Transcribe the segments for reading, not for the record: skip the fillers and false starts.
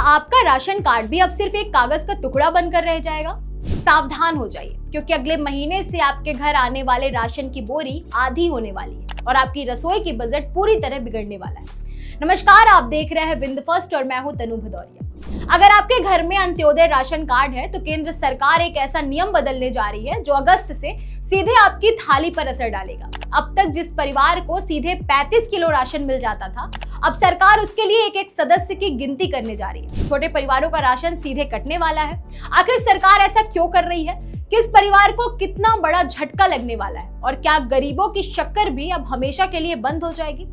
आपका ration card भी अब सिर्फ एक कागज का टुकड़ा बनकर रह जाएगा? सावधान हो जाइए, क्योंकि अगले महीने से आपके घर आने वाले राशन की बोरी आधी होने वाली है और आपकी रसोई की बजट पूरी तरह बिगड़ने वाला है। नमस्कार, आप देख रहे हैं विंद फर्स्ट और मैं हूं तनु भदौरिया। अगर आपके घर में अंत्योदय राशन कार्ड है तो केंद्र सरकार एक ऐसा नियम बदलने जा रही है जो अगस्त से सीधे आपकी थाली पर असर डालेगा। अब तक जिस परिवार को सीधे 35 किलो राशन मिल जाता था, अब सरकार उसके लिए एक एक सदस्य की गिनती करने जा रही है। छोटे परिवारों का राशन सीधे कटने वाला है। आखिर सरकार ऐसा क्यों कर रही है? किस परिवार को कितना बड़ा झटका लगने वाला है और क्या गरीबों की शक्कर भी अब हमेशा के लिए बंद हो जाएगी?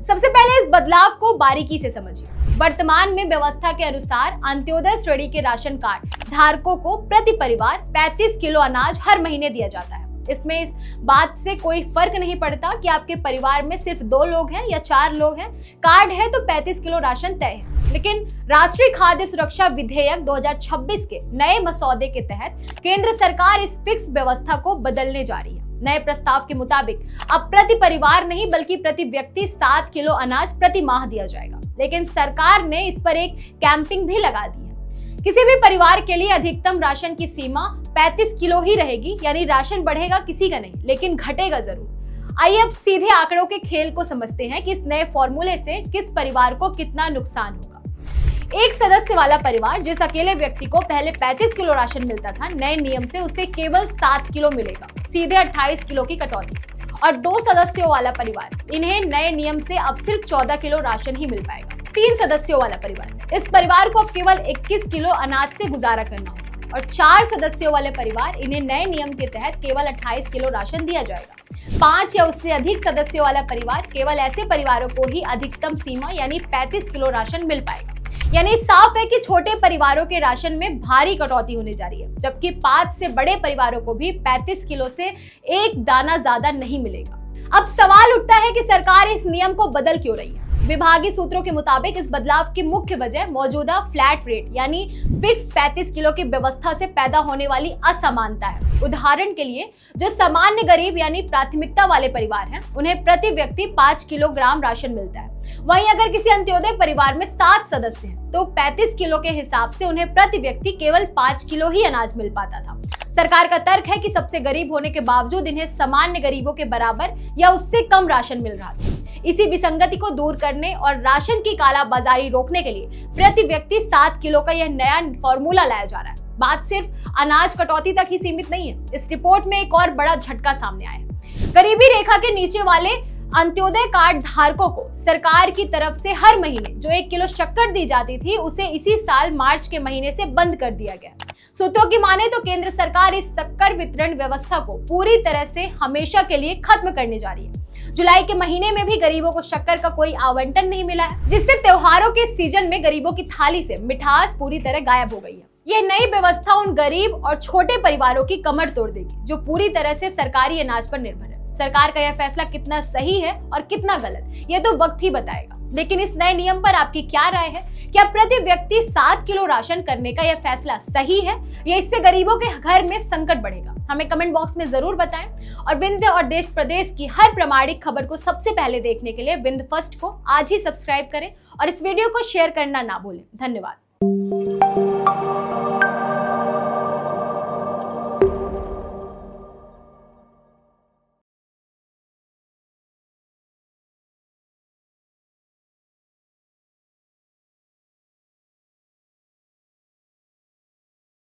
सबसे पहले इस बदलाव को बारीकी से समझिए। वर्तमान में व्यवस्था के अनुसार अंत्योदय श्रेणी के राशन कार्ड धारकों को प्रति परिवार 35 किलो अनाज हर महीने दिया जाता है। इसमें इस बात से कोई फर्क नहीं पड़ता कि आपके परिवार में सिर्फ 2 लोग हैं या 4 लोग हैं, कार्ड है तो 35 किलो राशन तय है। लेकिन राष्ट्रीय खाद्य सुरक्षा विधेयक 2026 के नए मसौदे के तहत केंद्र सरकार इस फिक्स व्यवस्था को बदलने जा रही है। नए प्रस्ताव के मुताबिक अब प्रति परिवार नहीं बल्कि प्रति व्यक्ति 7 किलो अनाज प्रति माह दिया जाएगा। लेकिन सरकार ने इस पर एक कैंपिंग भी लगा दी है। किसी भी परिवार के लिए अधिकतम राशन की सीमा 35 किलो ही रहेगी, यानी राशन बढ़ेगा किसी का नहीं, लेकिन घटेगा जरूर। आइए अब सीधे आंकड़ों के खेल को समझते हैं कि इस नए फॉर्मूले से किस परिवार को कितना नुकसान होगा। एक सदस्य वाला परिवार, जिस अकेले व्यक्ति को पहले 35 किलो राशन मिलता था, नए नियम से उसे केवल 7 किलो मिलेगा, सीधे 28 किलो की कटौती। और 2 सदस्यों वाला परिवार, इन्हें नए नियम से अब सिर्फ 14 किलो राशन ही मिल पाएगा। 3 सदस्यों वाला परिवार, इस परिवार को अब केवल 21 किलो अनाज से गुजारा करना होगा। और 4 सदस्यों वाले परिवार, इन्हें नए नियम के तहत केवल 28 किलो राशन दिया जाएगा। 5 या उससे अधिक सदस्यों वाला परिवार, केवल ऐसे परिवारों को ही अधिकतम सीमा यानी 35 किलो राशन मिल पाएगा। यानी साफ है कि छोटे परिवारों के राशन में भारी कटौती होने जा रही है, जबकि 5 से बड़े परिवारों को भी 35 किलो से एक दाना ज्यादा नहीं मिलेगा। अब सवाल उठता है कि सरकार इस नियम को बदल क्यों रही है? विभागीय सूत्रों के मुताबिक इस बदलाव की मुख्य वजह मौजूदा फ्लैट रेट यानी फिक्स 35 किलो की व्यवस्था से पैदा होने वाली असमानता है। उदाहरण के लिए, जो सामान्य गरीब यानी प्राथमिकता वाले परिवार हैं, उन्हें प्रति व्यक्ति 5 किलोग्राम राशन मिलता है। वहीं अगर किसी अंत्योदय परिवार में 7 सदस्य हैं, तो 35 किलो के हिसाब से उन्हें प्रति व्यक्ति केवल 5 किलो ही अनाज मिल पाता था। सरकार का तर्क है कि सबसे गरीब होने के बावजूद इन्हें सामान्य गरीबों के बराबर या उससे कम राशन मिल रहा था। इसी विसंगति को दूर करने और राशन की कालाबाजारी रोकने के लिए प्रति व्यक्ति 7 किलो का यह नया फॉर्मूला लाया जा रहा है। बात सिर्फ अनाज कटौती तक ही सीमित नहीं है। इस रिपोर्ट में एक और बड़ा झटका सामने आया है। गरीबी रेखा के नीचे वाले अंत्योदय कार्ड धारकों को सरकार की तरफ से हर महीने जो 1 किलो शक्कर दी जाती थी, उसे इसी साल मार्च के महीने से बंद कर दिया गया। सूत्रों की माने तो केंद्र सरकार इस शक्कर वितरण व्यवस्था को पूरी तरह से हमेशा के लिए खत्म करने जा रही है। जुलाई के महीने में भी गरीबों को शक्कर का कोई आवंटन नहीं मिला है, जिससे त्योहारों के सीजन में गरीबों की थाली से मिठास पूरी तरह गायब हो गई है। यह नई व्यवस्था उन गरीब और छोटे परिवारों की कमर तोड़ देगी जो पूरी तरह से सरकारी अनाज पर निर्भर है। सरकार का यह फैसला कितना सही है और कितना गलत, यह तो वक्त ही बताएगा। लेकिन इस नए नियम पर आपकी क्या राय है? क्या प्रति व्यक्ति 7 किलो राशन करने का यह फैसला सही है या इससे गरीबों के घर में संकट बढ़ेगा? हमें कमेंट बॉक्स में जरूर बताएं। और विंध्य और देश प्रदेश की हर प्रामाणिक खबर को सबसे पहले देखने के लिए विंद फर्स्ट को आज ही सब्सक्राइब करें और इस वीडियो को शेयर करना ना भूलें। धन्यवाद।